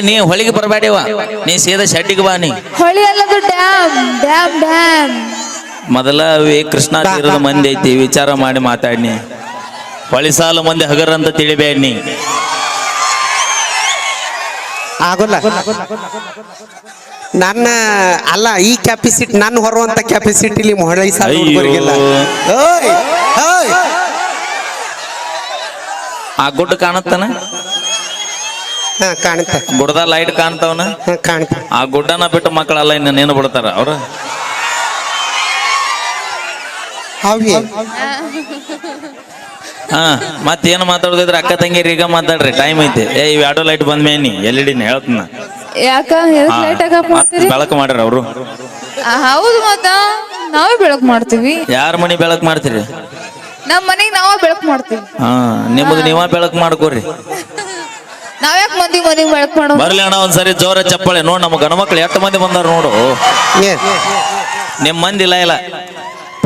ನೀ ಹೊಳಿಗೆ ಬರಬೇಡಿವ, ನೀ ಸೀದಾ ಶೆಟ್ಟಿಗೆ ಬಾ. ನೀ ಹೊಳಿ ಅಲ್ಲದು ಡ್ಯಾಮ್ ಡ್ಯಾಮ್ ಡ್ಯಾಮ್. ಮೊದಲ ಕೃಷ್ಣಾ ತೀರದ ಮಂದಿ ಐತಿ, ವಿಚಾರ ಮಾಡಿ ಮಾತಾಡ್ನಿ. ಹೊಳಿ ಸಾಲು ಮಂದಿ ಹಗರ್ ಅಂತ ತಿಳಿಬೇಡ ನೀ. ಆಗೋಲ್ಲ ನನ್ನ ಅಲ್ಲ, ಈ ಕ್ಯಾಪಿಸಿಟಿ ನನ್ನ ಹೊರುವಂತ ಕ್ಯಾಪಿಸಿಟಿಲಿ ಹೊಳಿ ಸಾಲ ಹುಡುಗರಿಗೆಲ್ಲ. ಆ ಗುಡ್ಡ ಕಾಣತ್ತಾನ, ಕಾಣುತ್ತೆ. ಗುಡ್ದ ಲೈಟ್ ಕಾಣ್ತಾವನ, ಕಾಣುತ್ತೆ. ಆ ಗುಡ್ಡನ ಬಿಟ್ಟು ಮಕ್ಕಳೆಲ್ಲ ಇನ್ನು ನೇನು ಬಿಡ್ತಾರ ಅವ್ರ. ಹಾ ಮತ್ತೇನು ಮಾತಾಡೋದಿದ್ರೆ ಅಕ್ಕ ತಂಗಿರಿ ಈಗ ಮಾತಾಡ್ರಿ, ಟೈಮ್ ಐತಿ. ಇವ್ ಎರಡು ಲೈಟ್ ಬಂದ ಮೇನಿ ಎಲ್ಲಿಡಿನ ಹೇಳ್ತನ. ಯಾಕ ಲೈಟ್ ಮಾಡ್ತೀರಿ? ಬೆಳಕು ಮಾಡ್ರಿ ಅವರು. ಹೌದು, ಮತ್ತ ನಾವೇ ಬೆಳಕು ಮಾಡ್ತೀವಿ. ಯಾರ ಮನಿ ಬೆಳಕು ಮಾಡ್ತೀರಿ? ನಮ್ಮ ಮನೆಗೆ ನಾವೇ ಬೆಳಕು ಮಾಡ್ತೀವಿ. ಹಾ ನಿಮ್ಮದು ನೀವ ಬೆಳಕು ಮಾಡ್ಕೋರಿ. ನಾವ್ಯಾಕೆ ಮಂದಿ ಮನೆಗೆ ಬೆಳಕು ಮಾಡೋ? ಬರ್ಲಿ ಅಣ್ಣ ಒಂದ್ಸರಿ ಜೋರ ಚಪ್ಪಳೆ. ನೋಡ್ ನಮ್ಮ ಗಣ ಮಕ್ಳು ಎಷ್ಟು ಮಂದಿ ಬಂದಾರ ನೋಡು. ನಿಮ್ ಮಂದಿ ಇಲ್ಲ ಇಲ್ಲ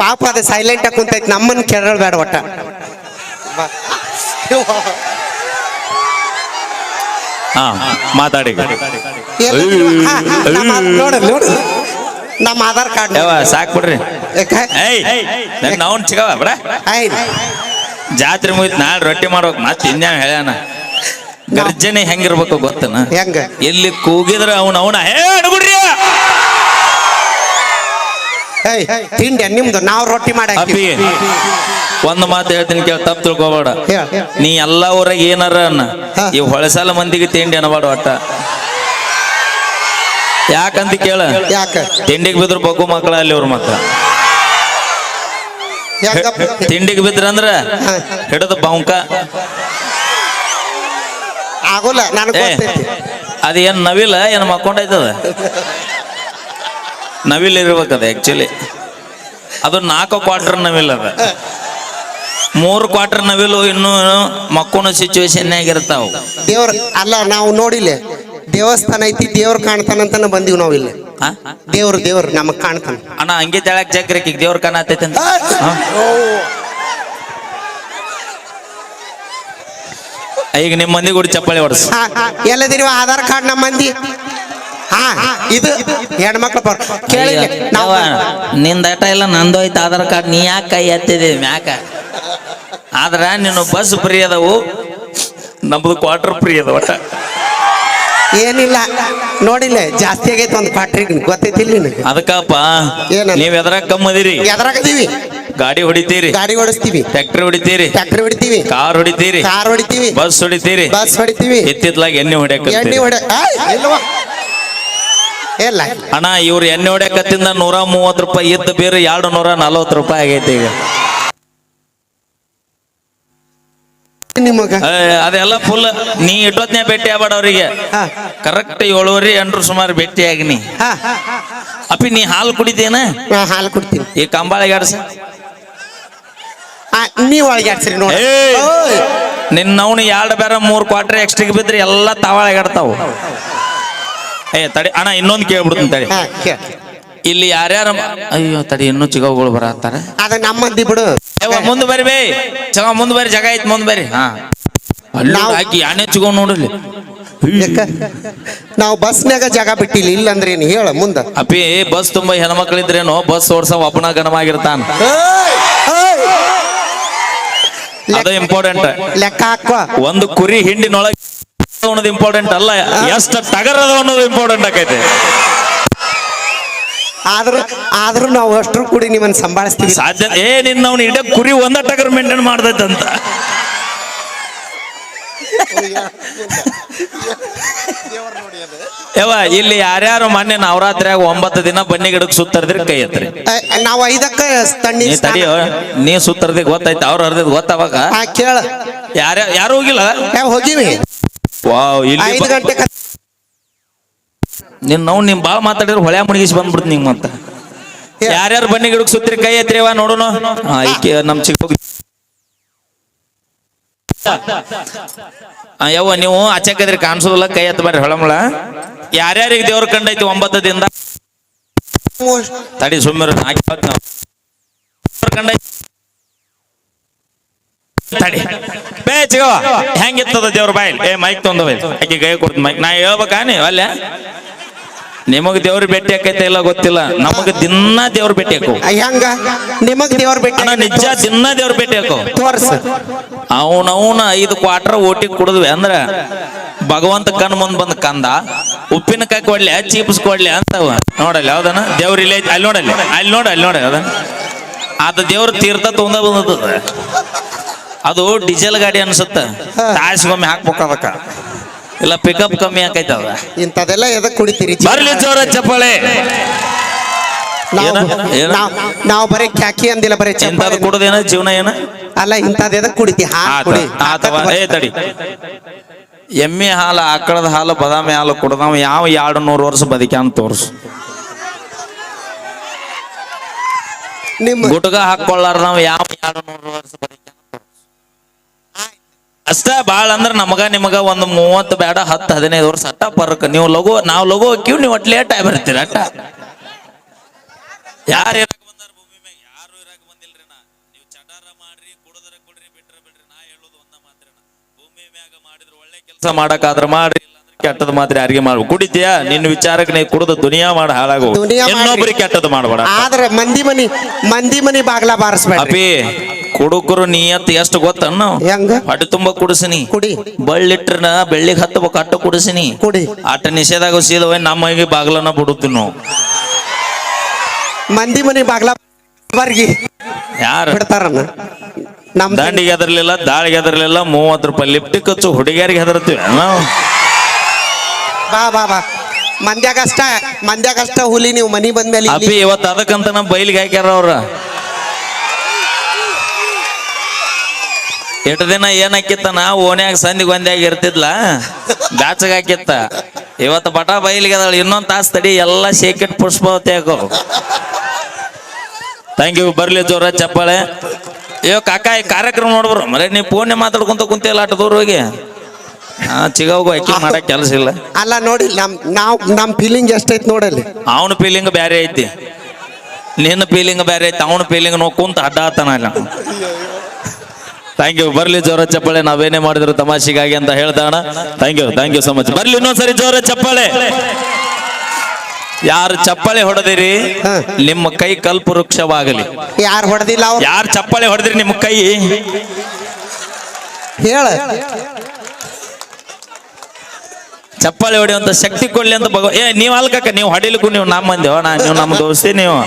ಪಾಪ ಅದ ಸೈಲೆಂಟ್ ಆಗಿ ಕುಂತೈತಿ, ನಮ್ಮನ್ನ ಕೆರಳ ಬೇಡ ಒಟ್ಟ. ಹಾ ಮಾತಾಡಿ. ನೋಡ ನಮ್ಮ ಆಧಾರ್ ಕಾರ್ಡ್ ಸಾಕ್ ಬಿಡ್ರಿ. ನಾವು ಚಿಗವ ಬಿಡ. ಜಾತ್ರೆ ಮುಗಿತ್ ನಾಳೆ ರೊಟ್ಟಿ ಮಾಡ್ಬೇಕು. ಮತ್ತೆ ಇನ್ಯಾವ ಹೇಳ್ಯಾನ ಗರ್ಜನೆ ಹೆಂಗಿರ್ಬೇಕು ಗೊತ್ತನ? ಹೆಂಗ? ಎಲ್ಲಿ ಕೂಗಿದ್ರ ಅವನ ಹೇಡ್ಬಿಡ್ರಿ. ತಿಂಡಿ ನಿಮ್ದು, ನಾವು ರೊಟ್ಟಿ ಮಾಡಿ. ಒಂದು ಮಾತು ಹೇಳ್ತೀನಿ ಕೇಳ, ತಪ್ಪು ತಿಳ್ಕೊಬೇಡ. ನೀ ಎಲ್ಲಾ ಊರಾಗ ಏನಾರ ಅನ್ನ, ಈ ಹೊಳಸಾಲ ಮಂದಿಗೆ ತಿಂಡಿ ಅನ್ನಬೇಡ ಒಟ್ಟ. ಯಾಕಂತ ಕೇಳ, ಯಾಕ ತಿಂಡಿಗೆ ಬಿದ್ರು ಬಗ್ಗು ಮಕ್ಕಳ ಅಲ್ಲಿ ಅವ್ರ ಮಕ್ಕಳ. ತಿಂಡಿಗೆ ಬಿದ್ರಂದ್ರ ಹಿಡಿದು ಬಾವುಕ ಆಗೋಲ್ಲ. ಅದೇನ್ ನವಿಲ ಏನ್ ಮಕ್ಕೊಂಡೈತದ? ನವಿಲ್ ಇರ್ಬೇಕದ ಆಕ್ಚುಲಿ. ಅದು 4 ಕ್ವಾರ್ಟರ್ ನವಿಲ್ ಅದ. 3 ಕ್ವಾರ್ಟರ್ ನವಿಲು ಇನ್ನು ಮಕ್ಕೋಣ ಸಿಚುವೇಶನ್ ಆಗಿರ್ತಾವ. ದೇವ್ರ ಅಲ್ಲ, ನಾವು ನೋಡಿಲ್ಲ, ದೇವಸ್ಥಾನ ಐತಿ, ದೇವ್ರ ಕಾಣ್ತಾನಂತ ಬಂದೀವಿ ನಾವು ಇಲ್ಲಿ. ದೇವ್ರು ನಮಗ್ ಕಾಣ್ತಾನ. ಅಣ್ಣ ಹಂಗೆ ತೆಳಕ್ ಜಾಗ್ರಕ್ಕೆ ದೇವ್ರ ಕಾಣತೈತೆ ಅಂತ. ಈಗ ನಿಮ್ಮ ಮಂದಿ ಕೂಡ ಚಪ್ಪಾಳಿ ಹೊಡ್ಸ. ಎಲ್ಲದಿರುವ ಆಧಾರ್ ಕಾರ್ಡ್ ನಮ್ಮ ಮಂದಿ. ಇದು ಹೆಣ್ಮಕ್ಳು ಕೇಳಿ. ನಿಂದ ಆಟ ಇಲ್ಲ, ನಂದು ಐತೆ ಆಧಾರ್ ಕಾರ್ಡ್. ನೀ ಯಾಕೆ ಕೈ ಎತ್ತಿದೆ ಮ್ಯಾಕ? ಆದ್ರ ನೀನು ಬಸ್ ಫ್ರೀ ಅದಾವು, ನಮ್ದು ಕ್ವಾರ್ಟರ್ ಫ್ರೀ ಅದ. ಒಟ್ಟ ಏನಿಲ್ಲ ನೋಡಿಲ್ಲ, ಜಾಸ್ತಿ ಆಗೈತೆ ಒಂದು ಕ್ವಾರ್ಟ್ರಿಗೆ, ಗೊತ್ತೈತಿಲ್ಲ ನಿನಗೆ? ಅದಕ್ಕಪ್ಪ ನೀವ್ ಎದ್ರಾಗ ಕಮ್ಮದಿರಿ. ಎದ್ರಾಗದೀವಿ? ಗಾಡಿ ಹೊಡಿತೀರಿ, ಗಾಡಿ ಓಡಿಸ್ತೀವಿ. ಟ್ರ್ಯಾಕ್ಟರ್ ಹೊಡಿತೀರಿ, ಟ್ರ್ಯಾಕ್ಟರ್ ಹೊಡಿತೀವಿ. ಕಾರ್ ಹೊಡಿತೀರಿ, ಕಾರ್ ಹೊಡಿತೀವಿ. ಬಸ್ ಹೊಡಿತೀರಿ, ಬಸ್ ಹೊಡಿತೀವಿ. ಎತ್ತಿತ್ಲಾಗ ಎಣ್ಣೆ ಹೊಡ್ಯಾಕ. ಎಣ್ಣೆ ಹೊಡ ಇಲ್ಲ ಅಣ್ಣ, ಇವ್ರು ಎಣ್ಣೆ ಹೊಡ್ಯಾಕತ್ತಿಂದ 130 ರೂಪಾಯಿ ಇದ್ದ ಬೇರೆ 240 ರೂಪಾಯಿ ಆಗೈತಿ ಈಗ. ನಿಮಗ ಅದೆಲ್ಲ ಫುಲ್. ನೀ ಇಟ್ಟೊತ್ನೇ ಭೇಟಿ ಆಗ್ಬೇಡ ಅವ್ರಿಗೆ. ಕರೆಕ್ಟ್ 7:30 ಸುಮಾರು ಭೇಟಿ ಆಗಿನಿ. ಅಪ್ಪಿ ನೀ ಹಾಲು ಕುಡಿದೇನ? ಹಾಲು ಕುಡ್ತೀನಿ. ಈ ಕಂಬಾಳಿಗೆ ಆಡ್ಸ. ನೀವ್ ಒಳಗೆ ಆಡ್ಸ್ರಿ ನೋಡಿ. ನಿನ್ನವನು 2 ಬೇರೆ 3 ಕ್ವಾರ್ಟರ್ ಎಕ್ಸ್ಟ್ರಿಗೆ ಬಿದ್ರೆ ಎಲ್ಲ ತಾವಳಗಾಡ್ತಾವ. ತಡಿ ಅಣ್ಣ, ಇನ್ನೊಂದು ಕೇಳ್ಬಿಡ್ತೀನಿ ತಡಿ. ಇಲ್ಲಿ ಯಾರ್ಯಾರ ಅಯ್ಯೋ ತಡಿ, ಇನ್ನೂ ಚಿಗವುಗಳು ಬರತ್ತಾರ. ಅದ ನಮ್ಮಂದಿ ಬಿಡು. ಮುಂದೆ ಬರ್ರಿ ಬೇ ಚಗ, ಮುಂದ್ ಬರ್ರಿ, ಜಾಗ ಐತ್ ಮುಂದ್ ಬರ್ರಿ. ಹಾಕಿ ಯಾನೆ ಚಿಗವ್ ನೋಡ್ರಿ. ನಾವು ಬಸ್ನಾಗ ಜಾಗ ಬಿಟ್ಟಿಲ್ಲ, ಇಲ್ಲಂದ್ರೆ ಏನು ಹೇಳ ಮುಂದ. ಅಪ್ಪಿ ಬಸ್ ತುಂಬಾ ಹೆಣ್ಮಕ್ಳಿದ್ರೇನು, ಬಸ್ ಓಡ್ಸ ಒಬ್ಬನ ಗಣಮಾಗಿರ್ತಾನ. ಅದು ಇಂಪಾರ್ಟೆಂಟ್. ಲೆಕ್ಕ ಹಾಕುವ. ಒಂದು ಕುರಿ ಹಿಂಡಿನೊಳಗೆ ಅನ್ನೋದು ಇಂಪಾರ್ಟೆಂಟ್ ಅಲ್ಲ, ಎಷ್ಟು ಟಗರದ ಅನ್ನೋದು ಇಂಪಾರ್ಟೆಂಟ್ ಆಕೈತೆ. ಆದ್ರೂ ನಾವು ಅಷ್ಟ್ರು ಕೂಡಿ ನಿಮ್ಮನ್ನ ಸಂಭಾಳಿಸ್ತೀವಿ. ಸಾಧ್ಯ ನಿನ್ನವನು ಇಡ ಕುರಿ ಒಂದ ಟಗರ್ ಮೇಂಟೈನ್ ಮಾಡ್ದೈತಂತ. ಇಲ್ಲಿ ಯಾರ್ಯಾರು ಮೊನ್ನೆ ನವರಾತ್ರಿಯಾಗ 9 ದಿನ ಬನ್ನಿ ಗಿಡಕ್ಕೆ ಸುತ್ತರ್ದ್ರಿ ಕೈ ಎತ್ರಿ. ನಾವು 5ಕ್ಕೆ ತಡಿಯೋ, ನೀ ಸುತ್ತರ್ದಿ ಗೊತ್ತಾಯ್ತು, ಅವ್ರು ಹರ್ದಿದ್ ಗೊತ್ತಾವಾಗ. ಕೇಳ, ಯಾರು ಹೋಗಿಲ್ಲ? ಹೋಗಿವಿ. ವಾವ್, ಇಲ್ಲಿ 5 ಗಂಟೆ ನಿಮ್ ಬಾಳ ಮಾತಾಡಿದ್ರೆ ಹೊಳೆ ಮುಣಗಿಸಿ ಬಂದ್ಬಿಡ್ತು ನಿಂಗೆ. ಮತ್ತ ಯಾರ್ಯಾರು ಬನ್ನಿ ಗಿಡಕ್ಕೆ ಸುತ್ತರಿ ಕೈ ಎತ್ರಿವ ನೋಡೋಣ. ನಮ್ ಚಿಕ್ಕ ಯವ್ವ ನೀವು ಆಚೆಕದ್ರಿ ಕಾಣಿಸೋದಿಲ್ಲ, ಕೈ ಎತ್ತ ಬರ್ರಿ ಹೊಳಮಳ. ಯಾರ್ಯಾರಿಗೆ ದೇವ್ರ ಕಂಡೈತಿ 9 ದಿನದ ತಡಿ ಸುಮ್ಮನೆ ಕಂಡೈತಿ ತಡಿ ಬೇಚಿಗೋ ಹೆಂಗಿತ್ತದ ದೇವ್ರ ಬಾಯಿಲ್ ಮೈಕ್ ತೊಂದ ಆಕಿ ಕೈ ಕೊಡ್ತ ಮೈಕ್ ನಾ ಹೇಳ್ಬೇಕಾನಿ ಅಲ್ಲೇ ನಿಮಗ್ ದೇವ್ರ ಭೇಟಿ ಆಕೈತೆ ಇಲ್ಲ ಗೊತ್ತಿಲ್ಲ ನಮಗ್ ದಿನ ದೇವ್ರ ಭೇಟಿ ಹಾಕೋ ಹೆಂಗ ನಿಮಗ್ ದೇವ್ರ ಭೇಟಿ ನಿಜ ದಿನ ದೇವ್ರ ಭೇಟಿ ಹಾಕೋ ತೋರ್ಸ ಅವನವನ 5 ಕ್ವಾರ್ಟರ್ ಓಟಿ ಕುಡಿದ್ವಿ ಅಂದ್ರ ಭಗವಂತ ಕಣ್ ಮುಂದ್ ಬಂದ್ ಕಂದ ಉಪ್ಪಿನಕಾಯಿ ಕೊಡ್ಲಿ ಚೀಪ್ಸ್ ಕೊಡ್ಲಿ ಅಂತವ ನೋಡಲ್ಲ ಯಾವ್ದನ ದೇವ್ರ ಇಲ್ಲ ಅಲ್ಲಿ ನೋಡಲ್ಲಿ ಯಾವ್ದನ ಅದ ದೇವ್ರ ತೀರ್ಥ ತೊಂದ ಬಂದದ ಅದು ಡೀಸೆಲ್ ಗಾಡಿ ಅನ್ಸುತ್ತ ತಾಸಿಗೊಮ್ಮೆ ಹಾಕ್ಬೇಕ ಅದಕ್ಕ ಇಲ್ಲ ಪಿಕಪ್ ಕಮ್ಮಿ ಆಕೈತದ ಇಂಥದೆಲ್ಲ ಎದಕ್ ಕುಡಿತೀರಿ ಬರ್ಲಿ ಜೋರ ಚಪ್ಪಾಳೆ ನಾವು ಬರೀ ಕ್ಯಾಕಿ ಅಂದಿಲ್ಲ ಬರೀ ಇಂಥದ್ದು ಕುಡುದೇನ ಜೀವನ ಏನ ಅಲ್ಲ ಇಂಥದ್ ಎದಕ್ ಕುಡಿತಿ ತಡಿ ಎಮ್ಮೆ ಹಾಲು ಆಕಳದ ಹಾಲು ಬದಾಮಿ ಹಾಲು ಕುಡ್ದವ ಯಾವ 200 ವರ್ಷ ಬದುಕ್ಯಾನ ತೋರ್ಸು ನಿಮ್ಮ ಗುಟ್ಗ ಹಾಕೊಳ್ಳಾರ ನಾವ್ ಯಾವ 200 ವರ್ಷ ಬದುಕ್ಯಾನ ಅಷ್ಟ ಬಾಳ ಅಂದ್ರ ನಮಗ ನಿಮಗ ಒಂದು 30 ಬೇಡ 10-15 ವರ್ಷ ಅಟ್ಟ ಪರ್ಕ್ ನೀವು ನಾವು ಲಘು ಹಾಕಿವ್ ನೀವು ಒಟ್ ಲೇಟ್ ಆಗಿ ಬರ್ತೀರ ಅಟ್ಟ ಯಾರು ಇರಾಕ ಬಂದಾರ ಭೂಮಿ ಮ್ಯಾಗ ಯಾರು ಇರಾಕ ಬಂದಿಲ್ರಿ ನೀವು ಚಟಾರ ಮಾಡ್ರಿ ಕುಡದ್ರ ಕುಡ್ರಿ ಬಿಟ್ರೆ ನಾ ಹೇಳೋದು ಒಂದ ಮಾತ್ರ ಭೂಮಿ ಮ್ಯಾಗ ಮಾಡಿದ್ರು ಒಳ್ಳೆ ಕೆಲಸ ಮಾಡಕಾದ್ರ ಮಾಡ್ರಿ ಕೆಟ್ಟದ ಮಾತ್ರ ಯಾರಿಗೆ ಮಾಡ್ಬೇಕು ಕುಡಿತೀಯಾ ನಿನ್ನ ವಿಚಾರಕ್ಕೆ ನೀ ಕುಡಿದ ದುನಿಯಾ ಮಾಡಿ ಹಾಳಾಗೋ ಇನ್ನೊಬ್ರಿಗೆ ಕೆಟ್ಟದ ಮಾಡಬೇಡ ಆದ್ರೆ ಮಂದಿ ಮನಿ ಬಾಗ್ಲ ಬಾರಿಸ್ಬೇಡ ಅಪಿ ಕುಡುಕರು ನಿಯತ್ ಎಷ್ಟು ಗೊತ್ತನ್ನು ಹೆಂಗ ಹೊಟ್ಟೆ ತುಂಬ ಕುಡಿಸಿನಿ ಕುಡಿ ಬಳ್ಳಿಟ್ರನ ಬೆಳ್ಳಿಗೆ ಹತ್ತಬೇಕು ಅಟ್ಟ ಕುಡಿಸಿನಿ ಕುಡಿ ಆಟ ನಿಷೇಧಾಗ ಸೀದವ ನಮ್ಮಗೆ ಬಾಗ್ಲನ್ನ ಬಿಡುತ್ತಿ ನಾವು ಮಂದಿ ಮನಿ ಬಾಗ್ಲ ಬರ್ಗಿ ಯಾರು ಬಿಡ್ತಾರನ್ನ ನಮ್ ದಾಂಡಿಗೆ ಹೆದರ್ಲಿಲ್ಲ ದಾಳಿಗೆ ಹೆದರ್ಲಿಲ್ಲ 30 ರೂಪಾಯಿ ಲಿಪ್ಟಿಕ್ ಹಚ್ಚು ಹುಡುಗಿಯರಿಗೆ ಹೆದರ್ತೀವಿ ನಾವು ಬಾ ಮಂದ್ಯಾಗಷ್ಟ ಹುಲಿ ನೀವು ಮನಿ ಬಂದ್ಮೇಲೆ ಅಪ್ಪಿ ಇವತ್ತು ಅದಕ್ಕಂತ ನಮ್ಮ ಬೈಲಿಗೆ ಹಾಕ್ಯಾರ ಅವ್ರ ಎಷ್ಟು ದಿನ ಏನ್ ಹಾಕಿತ್ತ ನಾ ಓನ್ಯಾಗ ಸಂದಿಗೆ ಒಂದ್ಯಾಗ ಇರ್ತಿದ್ಲ ಗಾಚಗ ಹಾಕಿತ್ತ ಇವತ್ತು ಬಟ ಬೈಲಿಗೆ ಅದಾಳ ಇನ್ನೊಂದ್ ತಾಸ್ ತಡಿ ಎಲ್ಲ ಶೇಕೆಟ್ ಪುಷ್ಪವತಿ ಹಾಕೋ ಥ್ಯಾಂಕ್ ಯು ಬರ್ಲಿ ಜೋರ ಚಪ್ಪಾಳೆ ಅಯ್ಯೋ ಕಾಕ ಈ ಕಾರ್ಯಕ್ರಮ ನೋಡ್ಬರು ಮರೇ ನೀವು ಫೋನ್ ಮಾತಾಡ್ಕೊಂತ ಕುಂತಿಲ್ಲ ಆಟ ದೂರ ಹೋಗಿ ಚಿಗವ್ಗು ಅಕ್ಕಿ ಮಾಡಕ್ ಕೆಲಸ ಇಲ್ಲ ಅಲ್ಲ ನೋಡಿ ನಮ್ ಫೀಲಿಂಗ್ ಎಷ್ಟೈತ್ ನೋಡಲ್ಲಿ ಅವನ ಫೀಲಿಂಗ್ ಬ್ಯಾರೆ ಐತಿ ನಿನ್ನ ಫೀಲಿಂಗ್ ಬ್ಯಾರೆ ಐತಿ ಅವನ ಫೀಲಿಂಗ್ ನೋ ಕುಂತ ಅಡ್ಡಾತನ ಇಲ್ಲ ಥ್ಯಾಂಕ್ ಯು ಬರ್ಲಿ ಜೋರ ಚಪ್ಪಾಳೆ ನಾವೇನೇ ಮಾಡಿದ್ರು ತಮಾಷೆಗಾಗಿ ಅಂತ ಹೇಳ್ತಾಣ ಥ್ಯಾಂಕ್ ಯು ಸೊ ಮಚ್ ಬರ್ಲಿ ಇನ್ನೊಂದ್ಸರಿ ಜೋರ ಚಪ್ಪಾಳೆ ಯಾರು ಚಪ್ಪಾಳೆ ಹೊಡೆದಿರಿ ನಿಮ್ಮ ಕೈ ಕಲ್ಪ ವೃಕ್ಷವಾಗಲಿ ಯಾರು ಹೊಡೆದಿಲ್ಲ ಯಾರು ಚಪ್ಪಾಳೆ ಹೊಡೆದಿರಿ ನಿಮ್ಮ ಕೈ ಹೇಳ ಚಪ್ಪಾಳೆ ಹೊಡೆಯುವಂತ ಶಕ್ತಿ ಕೊಡ್ಲಿ ಅಂತ ನೀವ್ ಅಲ್ಕಕ್ಕ ನೀವು ಹೊಡಿಲಿಕ್ಕೂ ನೀವು ನಮ್ಮ ಮಂದಿ ನೀವು ನಮ್ಮ ದೋಸ್ತಿ ನೀವು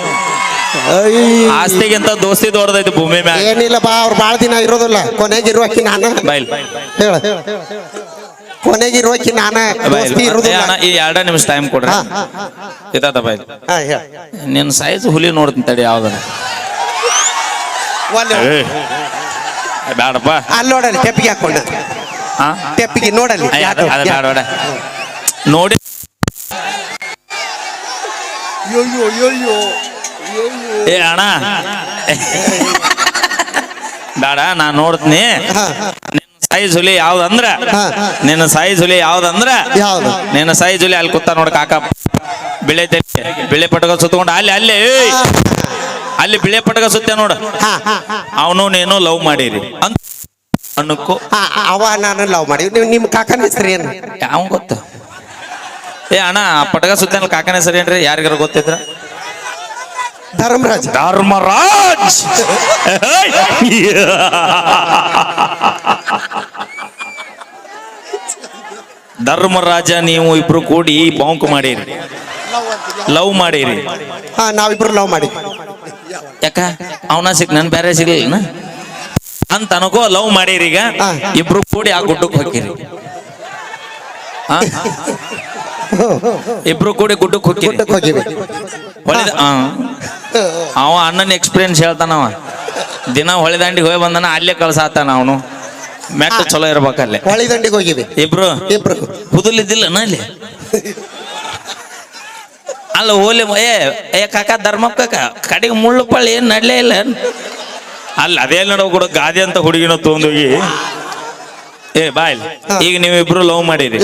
ಆಸ್ತಿಗಿಂತ ದೋಸ್ತಿ ದೊಡ್ಡದೈತಿ ಭೂಮಿ ಮ್ಯಾಗ ಏನಿಲ್ಲ ಬಾ ಅವ್ರು ಬಾಳ ದಿನ ಇರೋದಿಲ್ಲ ಕೊನೆಗಿರುವಕಿ ನಾನ ಬೈಲ್ ಹೇಳ ಕೊನೆಗಿರುವಕಿ ನಾನ ದೋಸ್ತಿ ಇರೋದಿಲ್ಲ ಈ 2 ನಿಮಿಷ ಟೈಮ್ ಕೊಡ್ರಿ ಇದಾದ ಬೈಲ್ ನಿನ್ನ ಸೈಜ್ ಹುಲಿ ನೋಡ್ತೀನಿ ತಡಿ ಯಾವ್ದ ಬೇಡಪ್ಪ ಅಲ್ಲಿ ನೋಡಲ್ಲಿ ತೆಪ್ಪಿಗೆ ಹಾಕೊಂಡ ತೆಪ್ಪಿಗೆ ನೋಡಲ್ಲಿ ನೋಡಿ ಏ ಅಣ್ಣ ಬೇಡ ನಾನ್ ನೋಡ್ತೀನಿ ನಿನ್ನ ಸೈಜ್ ಹುಲಿ ಯಾವ್ದಂದ್ರ ನಿನ್ನ ಸೈಜ್ ಹುಲಿ ಯಾವ್ದಂದ್ರ ನಿನ್ನ ಸೈಜ್ ಹುಲಿ ಅಲ್ಲಿ ಕೂತ ನೋಡ ಕಾಕ ಬಿಳೆ ಪಟಕ ಸುತ್ತಕೊಂಡು ಅಲ್ಲಿ ಬಿಳೆ ಪಟಕ ಸುತ್ತ ನೋಡ ಅವನು ನೀನು ಲವ್ ಮಾಡಿರಿ ಅಂತ ಅಣ್ಣಕ್ಕೂ ಅವ ನಾನು ಲವ್ ಮಾಡಿ ನಿಮ್ ಕಾಕನ ಹೆಸರು ಏನು ಯಾವ ಗೊತ್ತ ಏ ಅಣ್ಣ ಪಟಕ ಸುತ್ತ ಕಾಕನ ಹೆಸರು ಏನ್ರಿ ಯಾರಿಗಾರ ಗೊತ್ತಿದ್ರ ಧರ್ಮರಾಜ್ ಧರ್ಮರಾಜ ನೀವು ಇಬ್ರು ಕೂಡಿ ಬಾಂಕ್ ಮಾಡಿರಿ ಲವ್ ಮಾಡಿರಿ ನಾವಿಬ್ರು ಲವ್ ಮಾಡಿ ಯಾಕ ಅವನ ಸಿಕ್ ನನ್ ಬೇರೆ ಸಿಗ್ಲಿಲ್ಲ ಅಂತ ಅನ್ಕೋ ಲವ್ ಮಾಡಿರಿ ಈಗ ಇಬ್ರು ಕೂಡಿ ಆ ಗುಡ್ಡಕ್ಕೆ ಹೋಗಿರಿ ಇಬ್ರು ಕೂಡಿ ಗುಡ್ಡಕ್ಕೆ ಹೋಗಿರಿ ಹೊಳಿದ ಅವ ಅಣ್ಣನ ಎಕ್ಸ್ಪೀರಿಯನ್ಸ್ ಹೇಳ್ತಾನವ ದಿನ ಹೊಳೆದಂಡಿಗೆ ಹೋಗಿ ಬಂದನ ಅಲ್ಲೇ ಕಳ್ಸಾತಾನ ಅವನು ಮೆಟ್ಟ ಚಲೋ ಇರ್ಬೇಕಲ್ಲೇ ಹೊಳಿದಂಡಿಗೆ ಹೋಗಿವಿ ಇಬ್ರು ಹುದುಲಿದ್ದಿಲ್ಲ ಅಲ್ಲಿ ಅಲ್ಲ ಹೋಲಿ ಏ ಕಾಕ ಧರ್ಮಪ್ಪ ಕಾಕ ಕಡೆಗೆ ಮುಳ್ಳು ಪಳ್ಳಿ ಏನ್ ನಡ್ಲೇ ಇಲ್ಲ ಅಲ್ಲ ಅದೇ ನಡೋ ಕೂಡ ಗಾದೆ ಅಂತ ಹುಡುಗಿನ ತೊಗೊಂಡೋಗಿ ಏ ಬಾಯ್ ಈಗ ನೀವಿಬ್ರು ಲವ್ ಮಾಡಿರಿ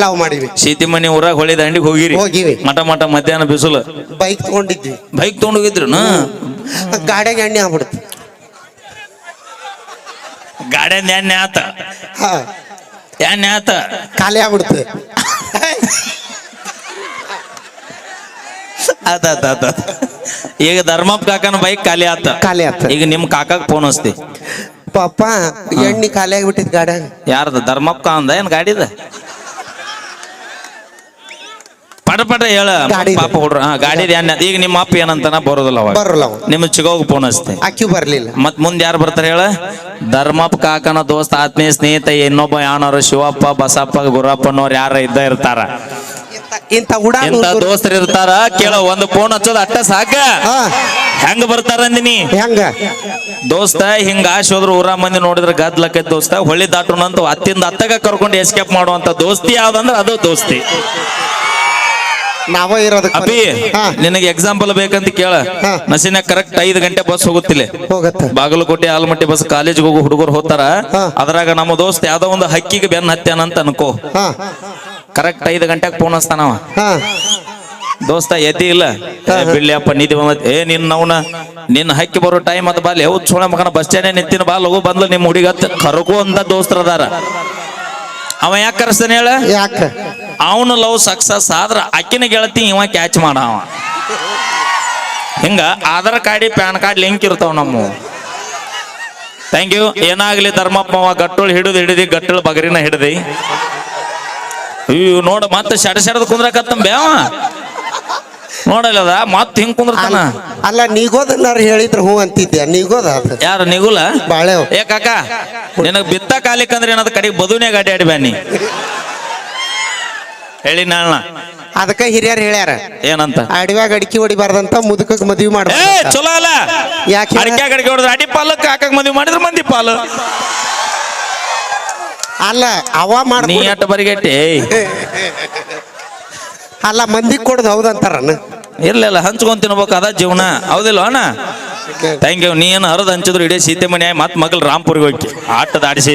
ಸೀತಿ ಮನಿ ಊರಾಗ ಹೊಳಿ ದಂಡಿಗೆ ಹೋಗಿರಿ ಮಠ ಮಧ್ಯಾಹ್ನ ಬಿಸಿಲು ಬೈಕ್ ತಗೊಂಡಿದ್ವಿ ಬೈಕ್ ತಗೊಂಡೋಗಿದ್ರು ಗಾಡಿಗೆ ಎಣ್ಣೆ ಆಗ್ಬಿಡುತ್ತೆ ಗಾಡಿಯಿಂದ ಎಣ್ಣೆ ಆತ ಹಾ ಎಣ್ಣೆ ಆತ ಖಾಲಿ ಆಗ್ಬಿಡ್ತು ಆತ ಈಗ ಧರ್ಮಪ್ಪ ಕಾಕನ ಬೈಕ್ ಖಾಲಿ ಆತ ಖಾಲಿ ಆತ ಈಗ ನಿಮ್ ಕಾಕಾಗ ಫೋನ್ ಹಚ್ತಿ ಪಾಪ ಎಣ್ಣೆ ಖಾಲಿ ಆಗ್ಬಿಟ್ಟಿದ್ ಗಾಡ್ಯಾಗ ಯಾರ್ದ ಧರ್ಮಪ್ಪ ಅಂದ ಏನ್ ಗಾಡಿದ ಪಟ ಹೇಳ ಗಾಡಿದು. ಪಾಪ ಹುಡ್ರ ಗಾಡಿದ ಎಣ್ಣೆ ಈಗ ನಿಮ್ಮ ಅಪ್ಪ ಏನಂತಾನ ಬರೋದಿಲ್ಲ ಅವಾಗ ಬರೋಲ್ಲ ಅವ ನಿಮ್ ಚಿಗೋಗ ಫೋನ್ ಹಚ್ತೆ ಅಕ್ಕಿ ಬರ್ಲಿಲ್ಲ ಮತ್ ಮುಂದೆ ಯಾರು ಬರ್ತಾರೆ ಹೇಳ ಧರ್ಮಪ್ಪ ಕಾಕನ ದೋಸ್ತ ಆತ್ಮೀಯ ಸ್ನೇಹಿತ ಇನ್ನೊಬ್ಬ ಯಾನವ್ರು ಶಿವಪ್ಪ ಬಸಪ್ಪ ಗುರಪ್ಪನವ್ರು ಯಾರ ಇದ್ದ ಇರ್ತಾರ ಇಂಥ ಉಡಾ ಇಂತ ದೋಸ್ತರು ಇರ್ತಾರ ಕೇಳ ಒಂದು ಫೋನ್ ಹಚ್ಚೋದು ಅಟ್ಟ ಸಾಕ ಹಾ ಹೆಂಗ ಬರ್ತಾರ ಅಂದಿನಿ ಹೆಂಗ ದೋಸ್ತ ಹಿಂಗ ಆಶ್ ಹೋದ್ರ ಊರ ಮಂದಿ ನೋಡಿದ್ರ ಗದ್ಲಕ್ಕೈತ್ ದೋಸ್ತ ಹೊಳ್ಳಿ ದಾಟುನಂತ ಹತ್ತಿಂದ ಹತ್ತಗ ಕರ್ಕೊಂಡು ಎಸ್ಕೇಪ್ ಮಾಡುವಂತ ದೋಸ್ತಿ ಯಾವ್ದಂದ್ರ ಅದು ದೋಸ್ತಿ ನಾವ ಇರೋದಕ್ಕೆ ಅಪಿ ಹಾ ನಿನಗೆ ಎಕ್ಸಾಂಪಲ್ ಬೇಕಂತ ಕೇಳ ಹಾ. ನಸಿನ ಕರೆಕ್ಟ್ 5 ಗಂಟೆ ಬಸ್ ಹೋಗುತ್ತಿಲ್ಲ ಹೋಗತ್ತ ಬಾಗಲಕೋಟೆ ಆಲಮಟ್ಟಿ ಬಸ್ ಕಾಲೇಜ್ಗೆ ಹೋಗೋ ಹುಡುಗರು ಹೋಗ್ತಾರ ಹಾ. ಅದ್ರಾಗ ನಮ್ಮ ದೋಸ್ತ ಯಾವ್ದೋ ಒಂದು ಹಕ್ಕಿಗೆ ಬೆನ್ನ ಹತ್ಯಾನಂತ ಅನ್ಕೋ ಹಾ ಕರೆಕ್ಟ್ 5 ಗಂಟೆಗೆ ಫೋನ್ ಹಚ್ತಾನವ ಹಾ ದೋಸ್ತ ಎದ್ದಿ ಇಲ್ಲ ಬಿಡ್ಲಿಯಪ್ಪ ನಿಧಿ ಬಂದ ನಿನ್ನ ನಿನ್ನ ಹಕ್ಕಿ ಬರೋ ಟೈಮ್ ಅದ ಬಾಲ್ ಯಾವ ಚೋಳ ಮಗನ ಬಸ್ ಸ್ಟ್ಯಾಂಡ್ ನಿಂತಿನ ಬಾ ಲಗು ಬಂದ್ಲು ನಿಮ್ಮ ಹುಡುಗ ಕರಕು ಅಂತ ದೋಸ್ತರ ಅದಾರ ಅವ ಯಾಕೆ ಕರೆಸ್ತಾನೆ ಹೇಳ ಯಾಕ ಅವನು ಲವ್ ಸಕ್ಸಸ್ ಆದ್ರ ಅಕ್ಕಿನ ಗೆಳತಿ ಇವ ಕ್ಯಾಚ್ ಮಾಡವ ಹಿಂಗ Aadhaar card PAN card link ಇರ್ತಾವ ನಮ್ಮ ಥ್ಯಾಂಕ್ ಯು ಏನಾಗ್ಲಿ ಧರ್ಮಪ್ಪ ಅವ ಗಟ್ಟೋಳು ಹಿಡಿದಿ ಗಟ್ಟಳು ಬಗರಿನ ಹಿಡಿದಿ ಇವ್ ನೋಡ ಮತ್ತೆ ಶಡದ ಕುಂದ್ರಕತ್ತ ಬೇವ ನೋಡಲ್ಲದ ಮತ್ ಹಿಂಗ್ ಕುಂದ್ರತಾನ ಅಲ್ಲ ನೀಗೋದನ್ನಾರು ಹೇಳಿದ್ರ ಹೂ ಅಂತಿದ್ಯಾ ನೀಗೋದ ಅದು ಯಾರು ನಿಗುಲ ಬಾಳೆ ಏ ಕಾಕ ನಿನಗ್ ಬಿತ್ತ ಕಾಲಿಕಂದ್ರೆ ಏನದ ಕಡೆಗೆ ಬದುನೆ ಗಾಡಿ ಆಡಿ ಬ್ಯಾನಿ ಹೇಳಿ ನಾಳ ಅದಕ್ಕ ಹಿರಿಯರ್ ಹೇಳ್ಯಾರ ಏನಂತ ಅಡವ್ಯಾಗ ಅಡಿಕೆ ಹೊಡಿಬಾರ್ದಂತ ಮುದುಕಕ್ ಮದ್ವಿ ಏ ಮಾಡ್ಬಾರ್ದಂತ. ಚಲೋ ಅಲ್ಲ ಯಾಕೆ? ಅಡಿಕೆ ಹೊಡೆದ್ರೆ ಅಡಿ ಪಾಲು ಕಾಕಾಗ ಮದ್ವಿ ಮಾಡಿದ್ರೆ ಮಂದಿ ಪಾಲು ಅಲ್ಲ ಅವ ನೀ ಮಾಡ್ಕೊಂಡು ಅಟ್ಟ ಬರಿಗೆಟ್ಟಿ ಅಲ್ಲ ಮಂದಿ ಕೊಡುದು ಹೌದಂತಾರನ ಇರ್ಲಿಲ್ಲ ಹಂಚ್ಕೊಂಡ್ ತಿನ್ಬೇಕು ಅದ ಜೀವನ ಹೌದಿಲ್ಲ ಅಣ್ಣ ಥ್ಯಾಂಕ್ ಯು ನೀ ಏನು ಹರಿದು ಹಂಚಿದ್ರು ಇಡೀ ಸೀತೆ ಮನೆ ಮತ್ ಮಗಳು ರಾಮ್ಪುರ್ಗೆ ಹೋಗಿ ಆಟದ ಆಡಿಸಿ